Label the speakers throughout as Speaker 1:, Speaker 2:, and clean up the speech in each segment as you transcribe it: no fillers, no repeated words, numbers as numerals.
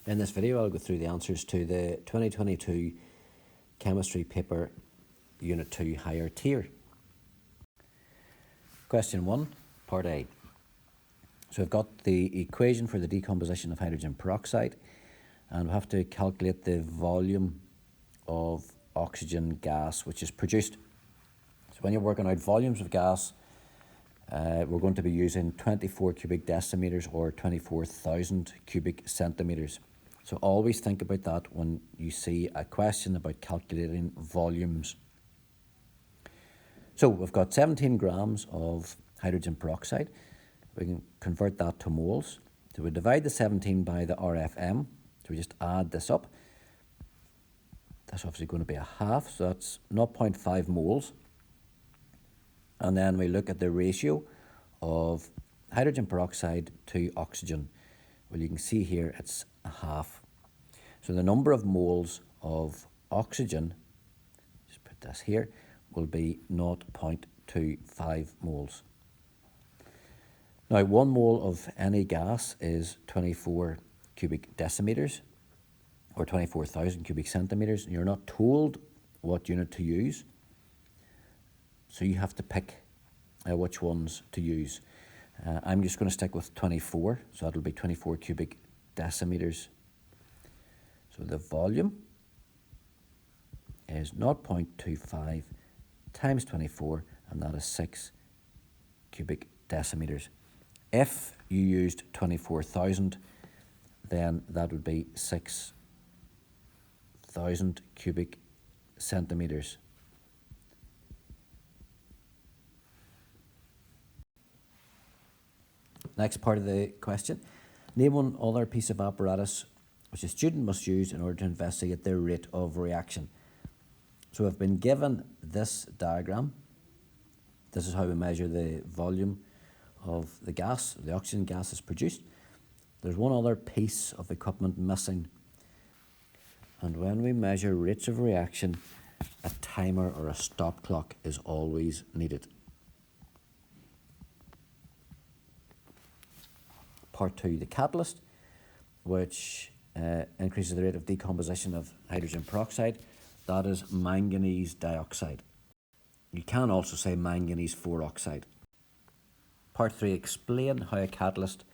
Speaker 1: In this video, I'll go through the answers to the 2022 Chemistry Paper Unit 2 Higher Tier. Question 1, Part A. So we've got the equation for the decomposition of hydrogen peroxide, and we have to calculate the volume of oxygen gas which is produced. So when you're working out volumes of gas, we're going to be using 24 cubic decimeters or 24,000 cubic centimeters. So always think about that when you see a question about calculating volumes. So we've got 17 grams of hydrogen peroxide. We can convert that to moles. So we divide the 17 by the RFM. So we just add this up. That's obviously going to be a half, so that's 0.5 moles. And then we look at the ratio of hydrogen peroxide to oxygen. Well, you can see here it's a half. So the number of moles of oxygen, just put this here, will be 0.25 moles. Now, 1 mole of any gas is 24 cubic decimeters or 24,000 cubic centimeters. And you're not told what unit to use, so you have to pick which ones to use. I'm just going to stick with 24, so that'll be 24 cubic decimeters. So the volume is 0.25 times 24, and that is 6 cubic decimeters. If you used 24,000, then that would be 6,000 cubic centimeters. Next part of the question. Name one other piece of apparatus which a student must use in order to investigate the rate of reaction. So I've been given this diagram. This is how we measure the volume of the gas, the oxygen gas is produced. There's one other piece of equipment missing. And when we measure rates of reaction, a timer or a stop clock is always needed. Part 2, the catalyst, which increases the rate of decomposition of hydrogen peroxide. That is manganese dioxide. You can also say manganese 4 oxide. Part 3, explain how a catalyst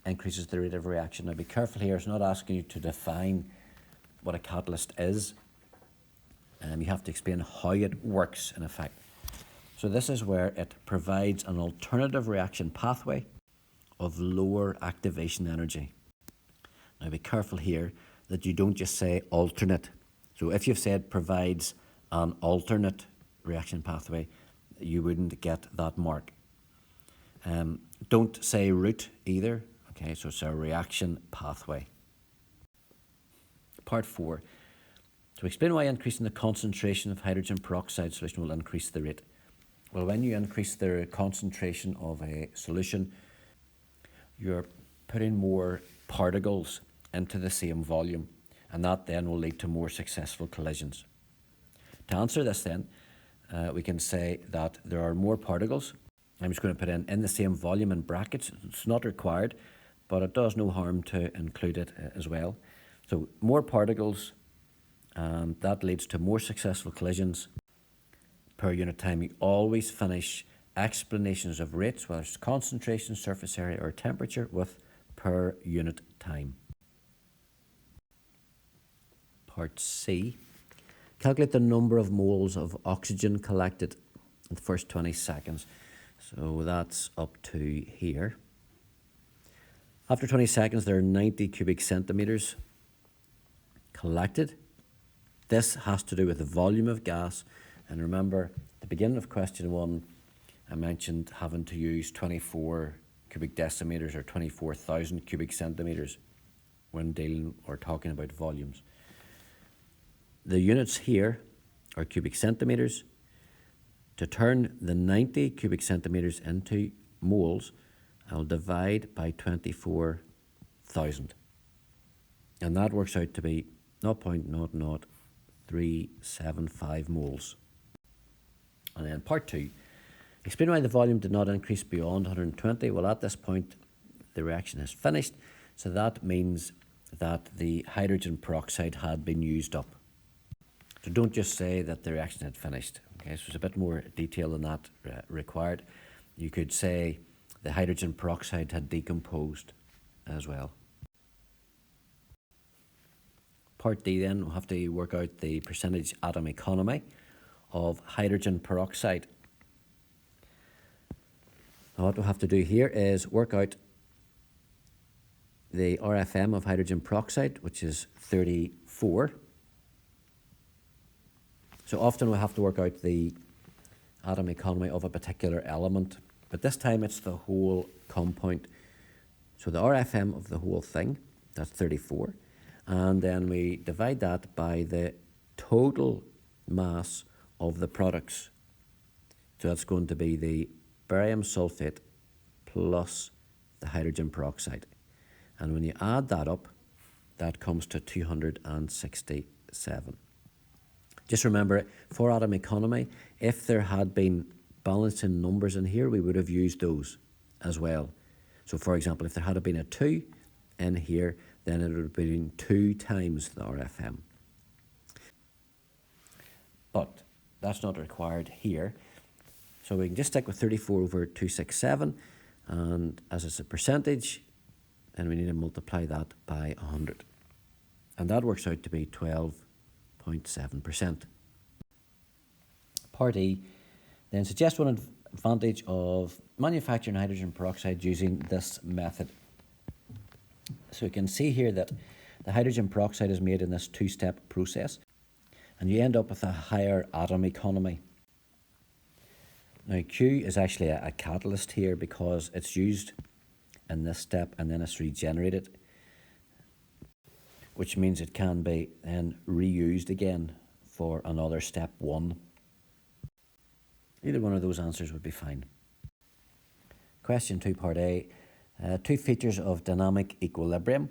Speaker 1: increases the rate of reaction. Now be careful here, it's not asking you to define what a catalyst is. You have to explain how it works in effect. So this is where it provides an alternative reaction pathway of lower activation energy. Now be careful here that you don't just say alternate. So if you've said provides an alternate reaction pathway, you wouldn't get that mark. Don't say route either. Okay, so it's a reaction pathway. Part 4. To explain why increasing the concentration of hydrogen peroxide solution will increase the rate. Well, when you increase the concentration of a solution, you're putting more particles into the same volume, and that then will lead to more successful collisions. To answer this then, we can say that there are more particles. I'm just going to put in the same volume in brackets. It's not required, but it does no harm to include it as well. So more particles, and that leads to more successful collisions per unit time. You always finish explanations of rates, whether it's concentration, surface area, or temperature, with per unit time. Part C. Calculate the number of moles of oxygen collected in the first 20 seconds. So that's up to here. After 20 seconds, there are 90 cubic centimeters collected. This has to do with the volume of gas. And remember, at the beginning of question 1, I mentioned having to use 24 cubic decimeters or 24,000 cubic centimeters when dealing or talking about volumes. The units here are cubic centimeters. To turn the 90 cubic centimeters into moles, I'll divide by 24,000. And that works out to be 0.00375 moles. And then part 2, explain why the volume did not increase beyond 120. Well, at this point, the reaction has finished, so that means that the hydrogen peroxide had been used up. So don't just say that the reaction had finished. Okay, so there's a bit more detail than that required. You could say the hydrogen peroxide had decomposed as well. Part D then, we'll have to work out the percentage atom economy of hydrogen peroxide. Now what we'll have to do here is work out the RFM of hydrogen peroxide, which is 34. So often we have to work out the atom economy of a particular element, but this time it's the whole compound. So the RFM of the whole thing, that's 34. And then we divide that by the total mass of the products. So that's going to be the barium sulfate plus the hydrogen peroxide. And when you add that up, that comes to 267. Just remember, for atom economy, if there had been balancing numbers in here, we would have used those as well. So for example, if there had been a 2 in here, then it would have been 2 times the RFM. But that's not required here. So we can just stick with 34 over 267, and as it's a percentage, then we need to multiply that by 100. And that works out to be 12.7%. Part E then suggests one advantage of manufacturing hydrogen peroxide using this method. So you can see here that the hydrogen peroxide is made in this 2-step process, and you end up with a higher atom economy. Now Q is actually a catalyst here because it's used in this step and then it's regenerated, which means it can be then reused again for another step 1. Either one of those answers would be fine. Question 2, part A. 2 features of dynamic equilibrium.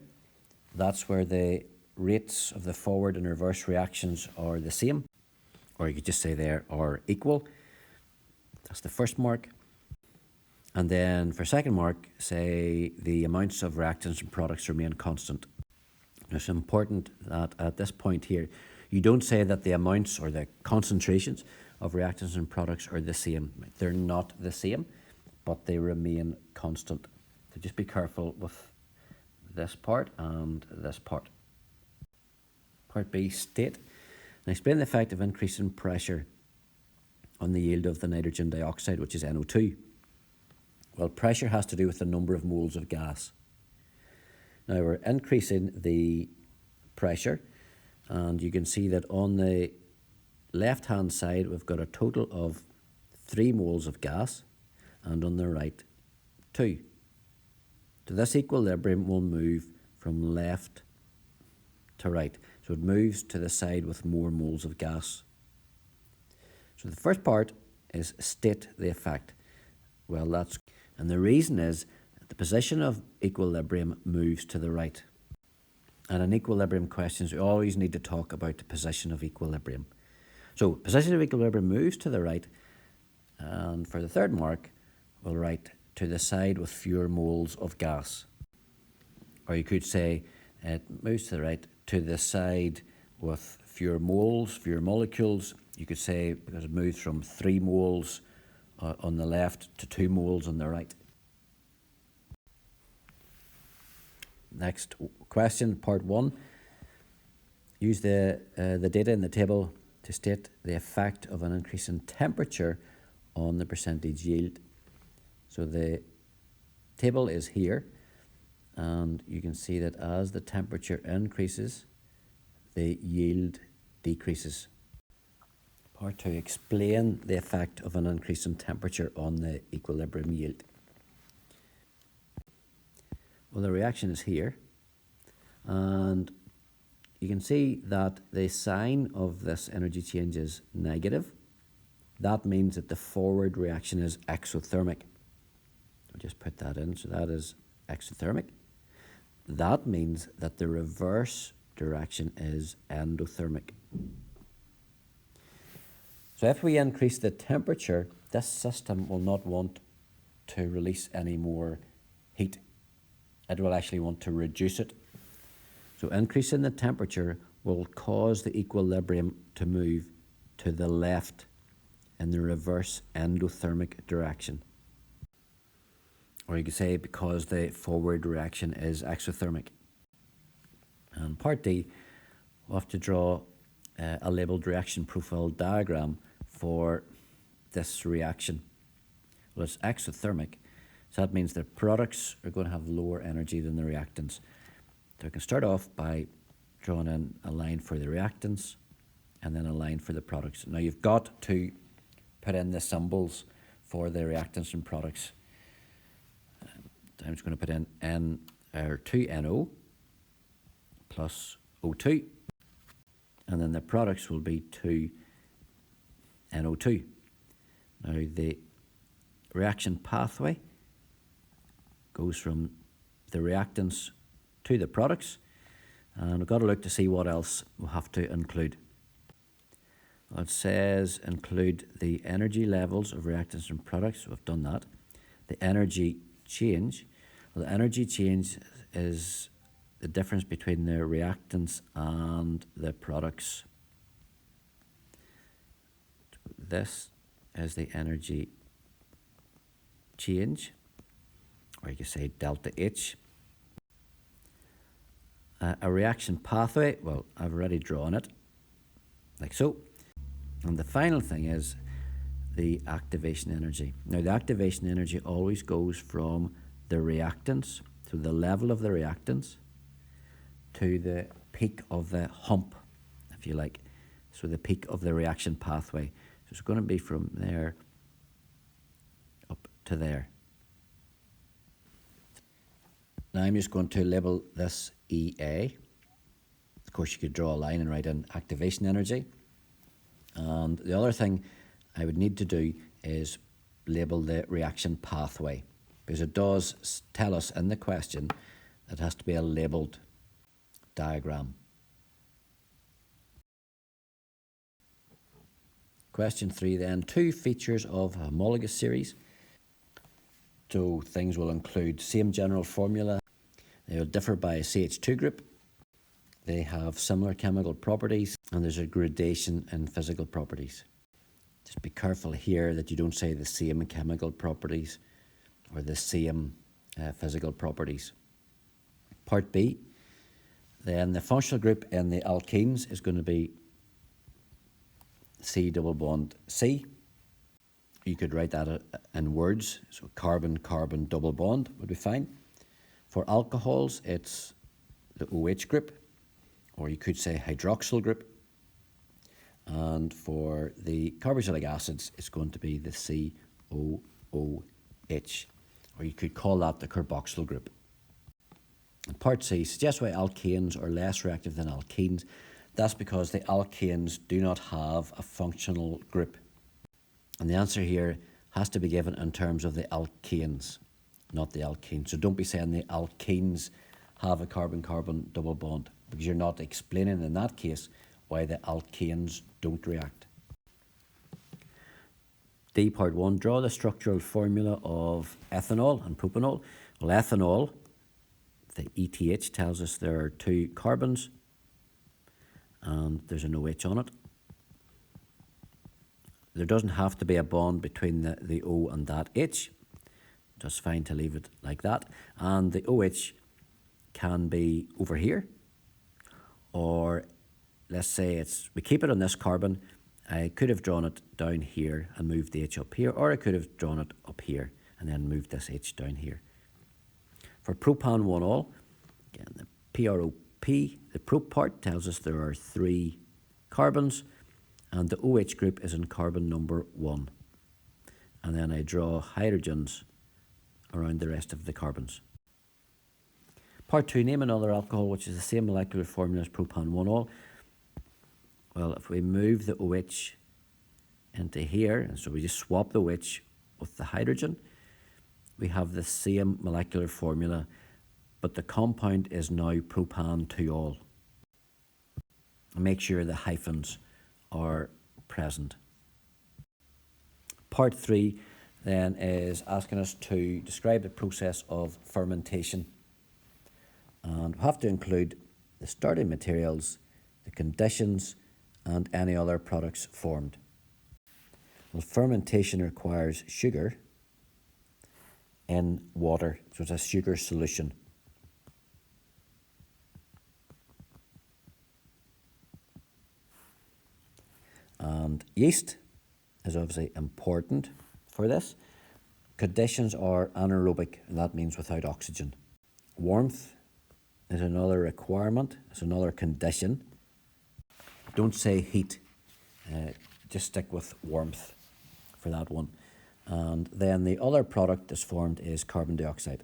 Speaker 1: That's where the rates of the forward and reverse reactions are the same, or you could just say they are equal. That's the first mark. And then for second mark, say the amounts of reactants and products remain constant. It's important that at this point here, you don't say that the amounts or the concentrations of reactants and products are the same. They're not the same, but they remain constant. So just be careful with this part and this part. Part B, state and explain the effect of increasing pressure on the yield of the nitrogen dioxide, which is NO2. Well, pressure has to do with the number of moles of gas. Now we're increasing the pressure, and you can see that on the left-hand side we've got a total of 3 moles of gas, and on the right 2. So this equilibrium will move from left to right. So it moves to the side with more moles of gas. So the first part is state the effect. Well, and the reason is that the position of equilibrium moves to the right. And in equilibrium questions, we always need to talk about the position of equilibrium. So position of equilibrium moves to the right, and for the third mark, we'll write to the side with fewer moles of gas. Or you could say it moves to the right to the side with fewer moles, fewer molecules. You could say because it moves from 3 moles on the left to 2 moles on the right. Next question, part 1. Use the data in the table to state the effect of an increase in temperature on the percentage yield. So the table is here, and you can see that as the temperature increases, the yield decreases. Part 2, explain the effect of an increase in temperature on the equilibrium yield. Well, the reaction is here, and you can see that the sign of this energy change is negative. That means that the forward reaction is exothermic. I'll just put that in, so that is exothermic. That means that the reverse direction is endothermic. So if we increase the temperature, this system will not want to release any more heat. It will actually want to reduce it. So increasing the temperature will cause the equilibrium to move to the left in the reverse endothermic direction. Or you could say because the forward reaction is exothermic. And part D, we'll have to draw a labelled reaction profile diagram for this reaction. Well, it's exothermic, so that means the products are going to have lower energy than the reactants. So we can start off by drawing in a line for the reactants and then a line for the products. Now you've got to put in the symbols for the reactants and products. I'm just going to put in N or 2NO plus O2, and then the products will be 2NO2. Now the reaction pathway goes from the reactants to the products, and we've got to look to see what else we'll have to include. Well, it says include the energy levels of reactants and products. We've done that. The energy change. Well, the energy change is the difference between the reactants and the products. This is the energy change, or you can say delta H. A reaction pathway, well, I've already drawn it, like so. And the final thing is the activation energy. Now, the activation energy always goes from the reactants, to the level of the reactants, to the peak of the hump, if you like. So the peak of the reaction pathway. So it's going to be from there up to there. Now I'm just going to label this EA. Of course, you could draw a line and write in activation energy. And the other thing I would need to do is label the reaction pathway, because it does tell us in the question it has to be a labelled diagram. Question 3 then, 2 features of a homologous series. So things will include same general formula. They will differ by a CH2 group. They have similar chemical properties, and there's a gradation in physical properties. Just be careful here that you don't say the same chemical properties or the same physical properties. Part B, then the functional group in the alkenes is going to be C double bond C. You could write that in words, so carbon-carbon double bond would be fine. For alcohols, it's the OH group, or you could say hydroxyl group. And for the carboxylic acids, it's going to be the COOH, or you could call that the carboxyl group. And part C suggests why alkanes are less reactive than alkenes. That's because the alkanes do not have a functional group. And the answer here has to be given in terms of the alkanes, not the alkenes. So don't be saying the alkenes have a carbon-carbon double bond, because you're not explaining in that case why the alkanes don't react. D part 1, draw the structural formula of ethanol and propanol. Well, ethanol, the ETH tells us there are 2 carbons and there's an OH on it. There doesn't have to be a bond between the O and that H. Just fine to leave it like that. And the OH can be over here, or let's say we keep it on this carbon. I could have drawn it down here and moved the H up here, or I could have drawn it up here and then moved this H down here. For propan-1-ol, again, the PROP, the prop part tells us there are 3 carbons, and the OH group is in carbon number 1. And then I draw hydrogens around the rest of the carbons. Part 2, name another alcohol which is the same molecular formula as propan-1-ol. Well, if we move the OH into here, and so we just swap the OH with the hydrogen, we have the same molecular formula, but the compound is now propan-2-ol. Make sure the hyphens are present. Part 3 then is asking us to describe the process of fermentation. And we have to include the starting materials, the conditions, and any other products formed. Well, fermentation requires sugar in water, so it's a sugar solution. And yeast is obviously important for this. Conditions are anaerobic, and that means without oxygen. Warmth is another requirement, it's another condition. Don't say heat, just stick with warmth for that one. And then the other product that's formed is carbon dioxide.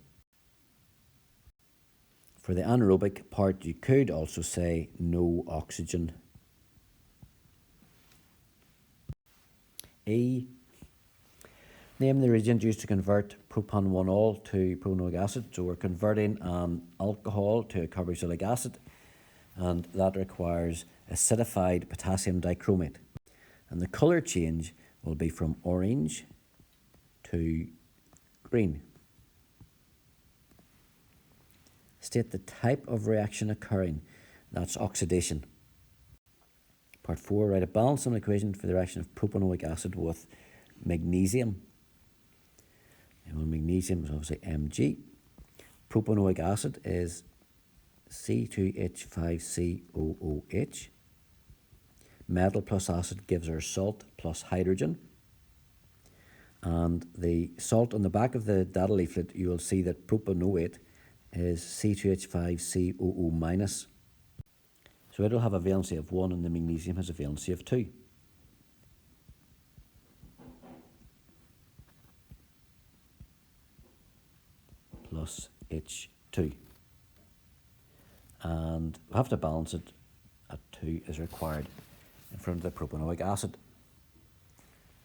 Speaker 1: For the anaerobic part, you could also say no oxygen. E. Name the reagent used to convert propan-1-ol to propanoic acid. So we're converting an alcohol to a carboxylic acid, and that requires acidified potassium dichromate. And the colour change will be from orange to green. State the type of reaction occurring. That's oxidation. Part 4, write a balancing equation for the reaction of propanoic acid with magnesium. And magnesium is obviously Mg. Propanoic acid is C2H5COOH. Metal plus acid gives our salt plus hydrogen. And the salt on the back of the data leaflet, you will see that propanoate is C2H5COO minus. So it'll have a valency of 1 and the magnesium has a valency of 2. Plus H2. And we have to balance it at 2 is required in front of the propanoic acid.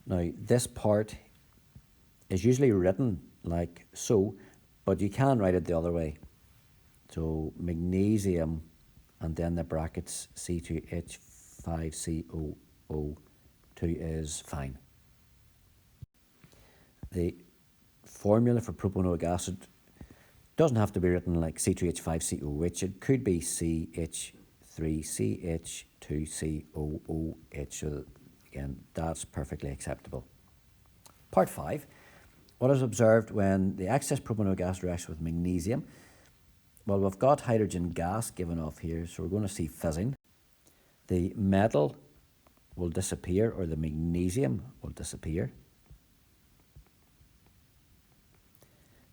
Speaker 1: Now this part is usually written like so, but you can write it the other way. So magnesium and then the brackets C2H5COO2 is fine. The formula for propanoic acid doesn't have to be written like C2H5COOH. It could be CH3CH2COOH. So again, that's perfectly acceptable. Part 5. What is observed when the excess propanoic acid reacts with magnesium? Well, we've got hydrogen gas given off here, so we're going to see fizzing. The metal will disappear, or the magnesium will disappear.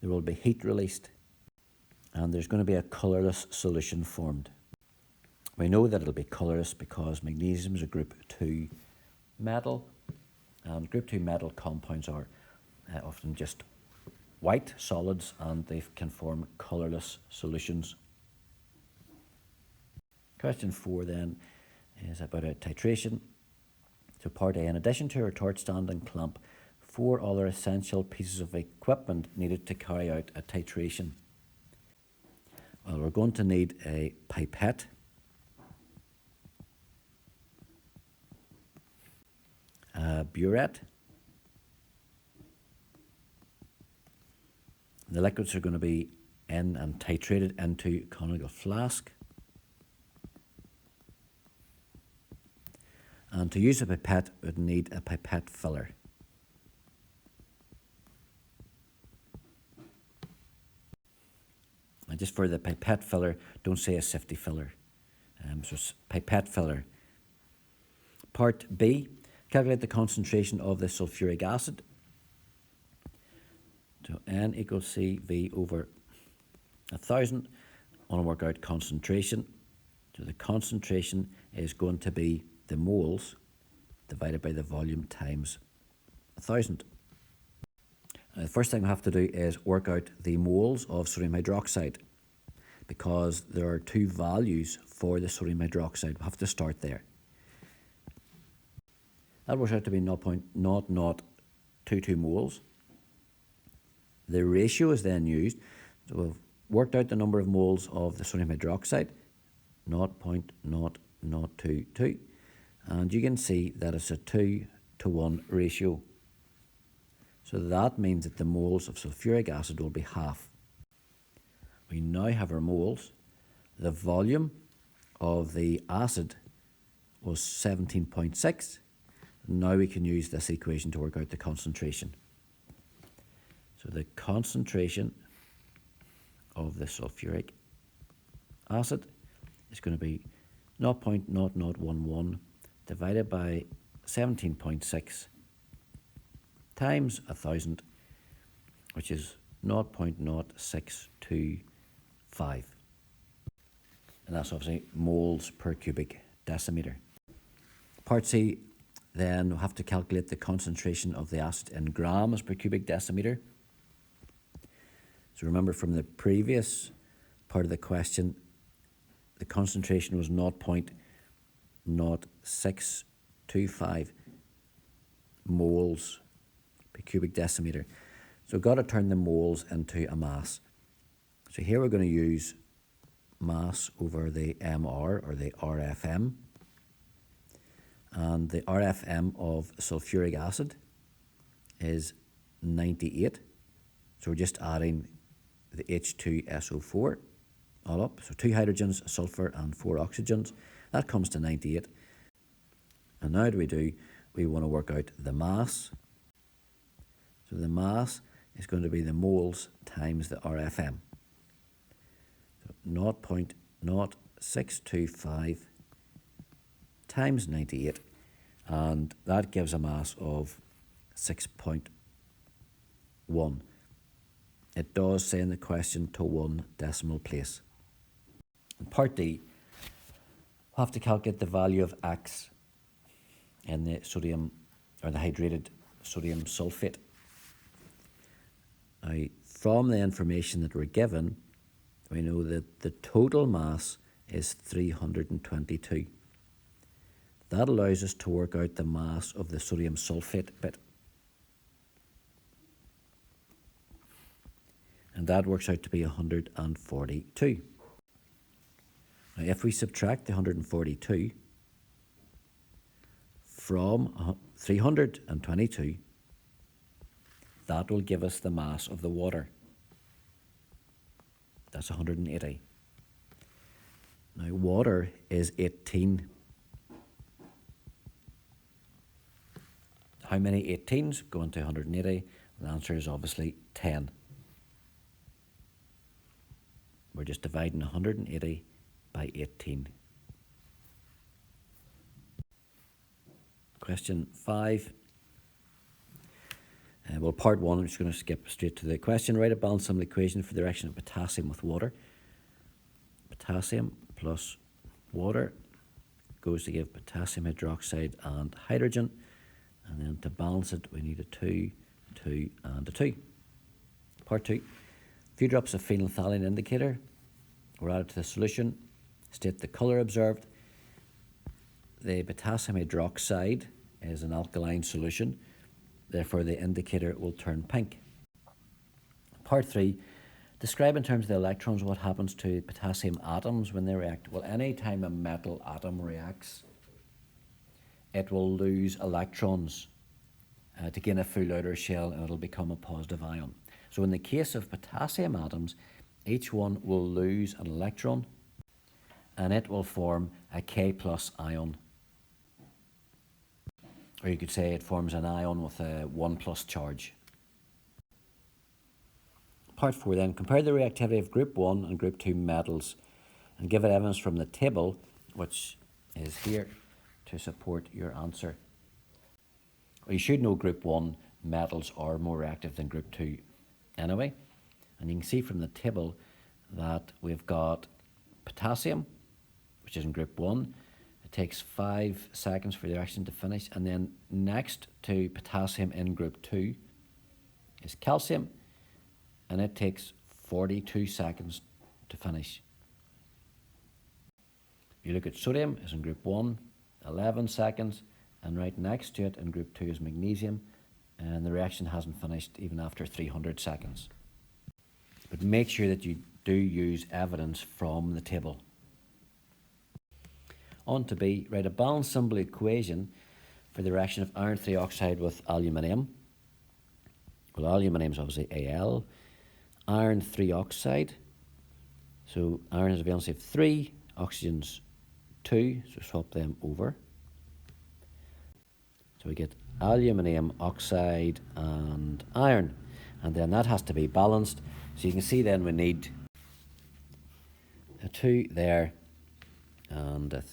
Speaker 1: There will be heat released, and there's going to be a colourless solution formed. We know that it'll be colourless because magnesium is a group 2 metal, and group 2 metal compounds are often just white solids, and they can form colourless solutions. Question 4 then is about a titration. So part A, in addition to our torch stand and clamp, 4 other essential pieces of equipment needed to carry out a titration. Well, we're going to need a pipette, a burette. The liquids are going to be in and titrated into a conical flask. And to use a pipette, we would need a pipette filler. And just for the pipette filler, don't say a safety filler. So it's pipette filler. Part B, calculate the concentration of the sulfuric acid. So N equals CV over 1,000. I want to work out concentration. So the concentration is going to be the moles divided by the volume times 1,000. The first thing we have to do is work out the moles of sodium hydroxide, because there are 2 values for the sodium hydroxide. We have to start there. That works out to be 0.0022 moles. The ratio is then used. So we've worked out the number of moles of the sodium hydroxide, 0.0022. And you can see that it's a 2-to-1 ratio. So that means that the moles of sulfuric acid will be half. We now have our moles. The volume of the acid was 17.6. Now we can use this equation to work out the concentration. So the concentration of the sulfuric acid is going to be 0.0011 divided by 17.6 times 1,000, which is 0.0625. And that's obviously moles per cubic decimeter. Part C, then we'll have to calculate the concentration of the acid in grams per cubic decimeter. So remember from the previous part of the question, the concentration was 0.0625 moles per cubic decimeter. So we've got to turn the moles into a mass. So here we're going to use mass over the MR, or the RFM. And the RFM of sulfuric acid is 98. So we're just adding the H2SO4 all up. So 2 hydrogens, sulfur, and 4 oxygens. That comes to 98. And now we want to work out the mass. So the mass is going to be the moles times the RFM. So 0.0625 times 98, and that gives a mass of 6.1. It does say in the question to 1 decimal place. In part D, we'll have to calculate the value of X in the sodium, or the hydrated sodium sulfate. Now, from the information that we're given, we know that the total mass is 322. That allows us to work out the mass of the sodium sulfate bit. And that works out to be 142. Now, if we subtract the 142 from 322, that will give us the mass of the water. That's 180. Now, water is 18. How many 18s go into 180? The answer is obviously 10. We're just dividing 180 by 18. Question 5. Well, part 1, I'm just going to skip straight to the question. Write a balanced sum equation for the reaction of potassium with water. Potassium plus water goes to give potassium hydroxide and hydrogen. And then to balance it, we need a 2, 2, and a 2. Part 2. A few drops of phenolphthalein indicator were added to the solution. State the colour observed. The potassium hydroxide is an alkaline solution. Therefore, the indicator will turn pink. Part 3. Describe in terms of the electrons what happens to potassium atoms when they react. Well, any time a metal atom reacts, it will lose electrons to gain a full outer shell, and it'll become a positive ion. So in the case of potassium atoms, each one will lose an electron, and it will form a K+ ion. Or you could say it forms an ion with a 1+ charge. Part 4 then, compare the reactivity of group 1 and group 2 metals and give it evidence from the table, which is here, to support your answer. Well, you should know group 1 metals are more reactive than group 2 anyway. And you can see from the table that we've got potassium, which is in group 1. It takes 5 seconds for the reaction to finish. And then next to potassium in group 2 is calcium, and it takes 42 seconds to finish. You look at sodium, is in group 1, 11 seconds, and right next to it in group 2 is magnesium, and the reaction hasn't finished even after 300 seconds. But make sure that you do use evidence from the table. On to B, write a balanced symbol equation for the reaction of iron 3 oxide with aluminium. Well, aluminium is obviously Al. Iron 3 oxide. So iron has a valency of 3, oxygen's 2, so swap them over. So we get aluminium oxide and iron, and then that has to be balanced. So you can see then we need a 2 there and a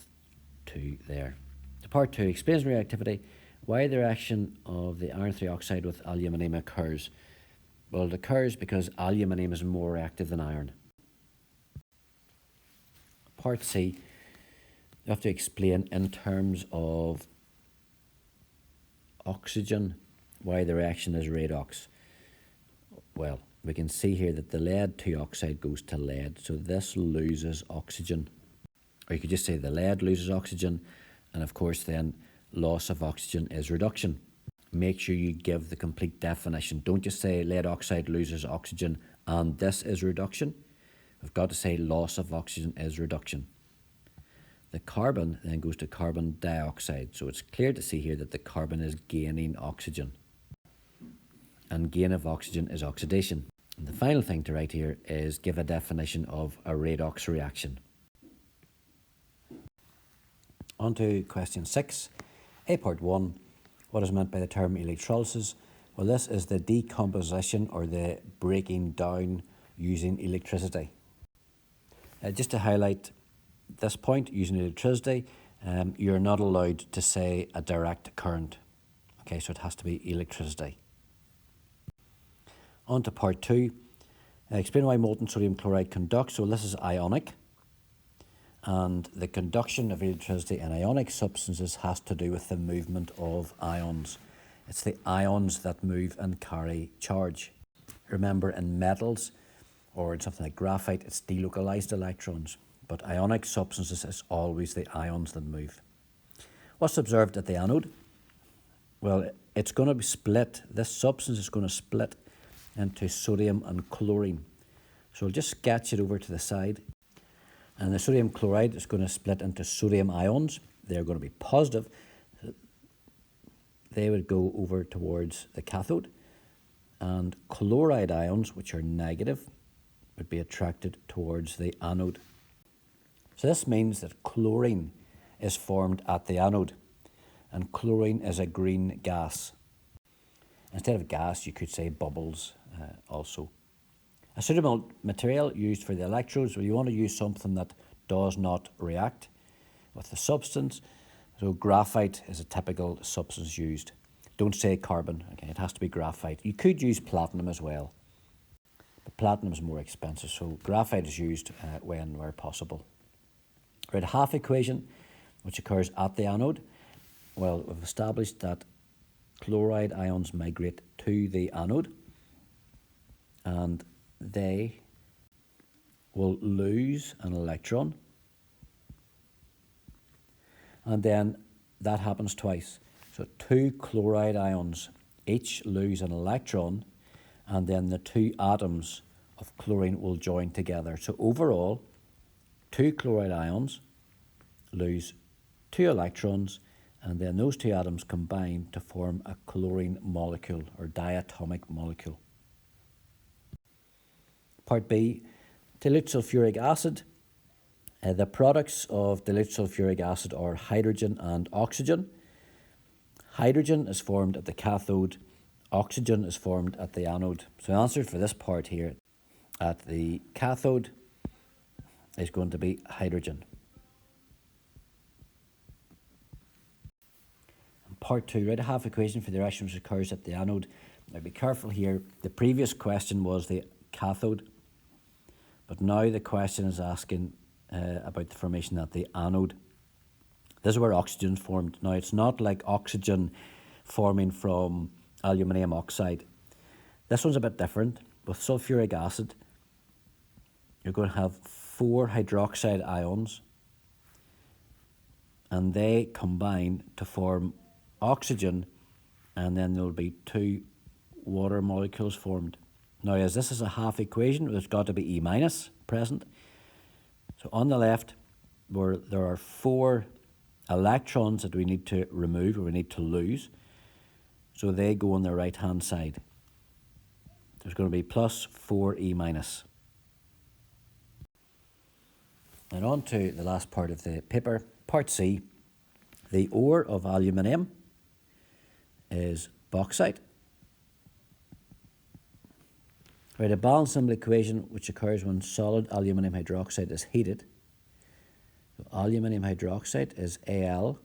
Speaker 1: 2 there. The part 2 explains the reactivity. Why the reaction of the iron 3 oxide with aluminium occurs. Well, it occurs because aluminium is more reactive than iron. Part C, you have to explain in terms of oxygen why the reaction is redox. Well, we can see here that the lead 2 oxide goes to lead, so this loses oxygen. Or you could just say the lead loses oxygen, and of course then loss of oxygen is reduction. Make sure you give the complete definition. Don't just say lead oxide loses oxygen and this is reduction. We've got to say loss of oxygen is reduction. The carbon then goes to carbon dioxide. So it's clear to see here that the carbon is gaining oxygen. And gain of oxygen is oxidation. And the final thing to write here is give a definition of a redox reaction. On to question 6. A part 1. What is meant by the term electrolysis? Well, this is the decomposition or the breaking down using electricity. Just to highlight this point, using electricity, you're not allowed to say a direct current. Okay, so it has to be electricity. On to part 2. Explain why molten sodium chloride conducts. So this is ionic. And the conduction of electricity in ionic substances has to do with the movement of ions. It's the ions that move and carry charge. Remember, in metals or in something like graphite, it's delocalized electrons. But ionic substances, it's always the ions that move. What's observed at the anode? Well, it's going to be split. This substance is going to split into sodium and chlorine. So I'll just sketch it over to the side. And the sodium chloride is going to split into sodium ions. They're going to be positive. They would go over towards the cathode. And chloride ions, which are negative, would be attracted towards the anode. So this means that chlorine is formed at the anode. And chlorine is a green gas. Instead of gas, you could say bubbles also. A suitable material used for the electrodes, well, you want to use something that does not react with the substance. So graphite is a typical substance used. Don't say carbon, okay, it has to be graphite. You could use platinum as well, but platinum is more expensive, so graphite is used when where possible. Right, a half equation, which occurs at the anode. Well, we've established that chloride ions migrate to the anode, and they will lose an electron, and then that happens twice. So 2 chloride ions each lose an electron, and then the 2 atoms of chlorine will join together. So overall, 2 chloride ions lose 2 electrons, and then those 2 atoms combine to form a chlorine molecule or diatomic molecule. Part B, dilute sulfuric acid. The products of dilute sulfuric acid are hydrogen and oxygen. Hydrogen is formed at the cathode, oxygen is formed at the anode. So the answer for this part here at the cathode is going to be hydrogen. And part 2, write a half equation for the reaction which occurs at the anode. Now be careful here, the previous question was the cathode, but now the question is asking about the formation at the anode. This is where oxygen is formed. Now it's not like oxygen forming from aluminium oxide. This one's a bit different. With sulfuric acid, you're going to have 4 hydroxide ions, and they combine to form oxygen, and then there will be 2 water molecules formed. Now, as this is a half equation, there's got to be E minus present. So on the left, where there are 4 electrons that we need to remove or we need to lose, so they go on the right hand side. There's going to be plus 4 E minus. And on to the last part of the paper, part C. The ore of aluminium is bauxite. Write a balance symbol equation which occurs when solid aluminium hydroxide is heated. So aluminium hydroxide is AlOH3,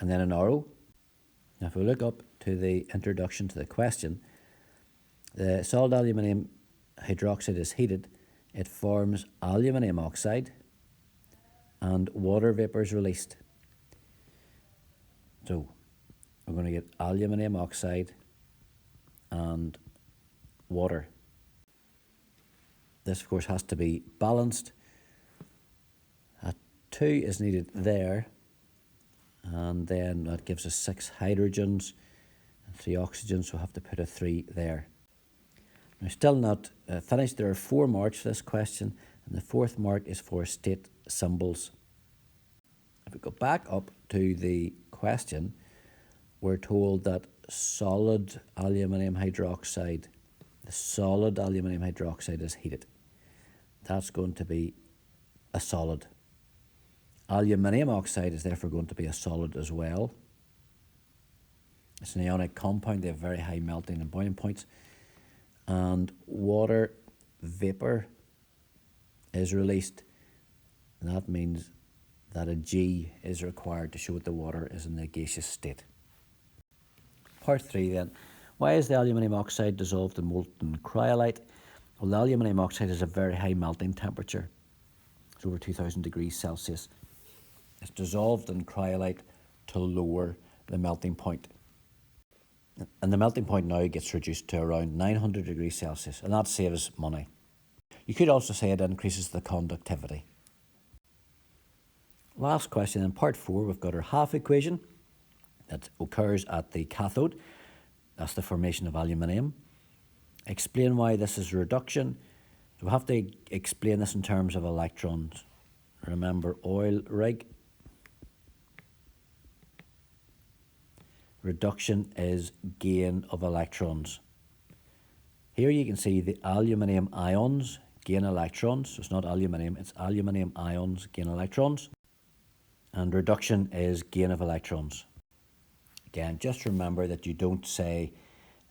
Speaker 1: and then an arrow. Now if we look up to the introduction to the question, the solid aluminium hydroxide is heated, it forms aluminium oxide and water vapour is released. So we're going to get aluminium oxide and water. This of course has to be balanced. 2 is needed there, and then that gives us 6 hydrogens and 3 oxygens, so we'll have to put a 3 there. Now still not finished. There are 4 marks for this question, and the 4th mark is for state symbols. If we go back up to the question, we're told that solid aluminium hydroxide, the solid aluminium hydroxide is heated. That's going to be a solid. Aluminium oxide is therefore going to be a solid as well. It's an ionic compound, they have very high melting and boiling points. And water vapour is released, and that means that a G is required to show that the water is in the gaseous state. Part 3 then. Why is the aluminium oxide dissolved in molten cryolite? Well, the aluminium oxide has a very high melting temperature. It's over 2000 degrees Celsius. It's dissolved in cryolite to lower the melting point. And the melting point now gets reduced to around 900 degrees Celsius, and that saves money. You could also say it increases the conductivity. Last question in part 4, we've got our half equation that occurs at the cathode. That's the formation of aluminium. Explain why this is reduction. So we have to explain this in terms of electrons. Remember, oil rig. Reduction is gain of electrons. Here you can see the aluminium ions gain electrons. So it's not aluminium, it's aluminium ions gain electrons. And reduction is gain of electrons. Again, just remember that you don't say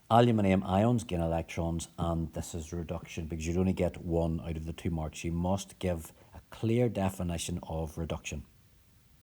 Speaker 1: aluminium ions gain electrons and this is reduction, because you'd only get 1 out of the 2 marks. You must give a clear definition of reduction.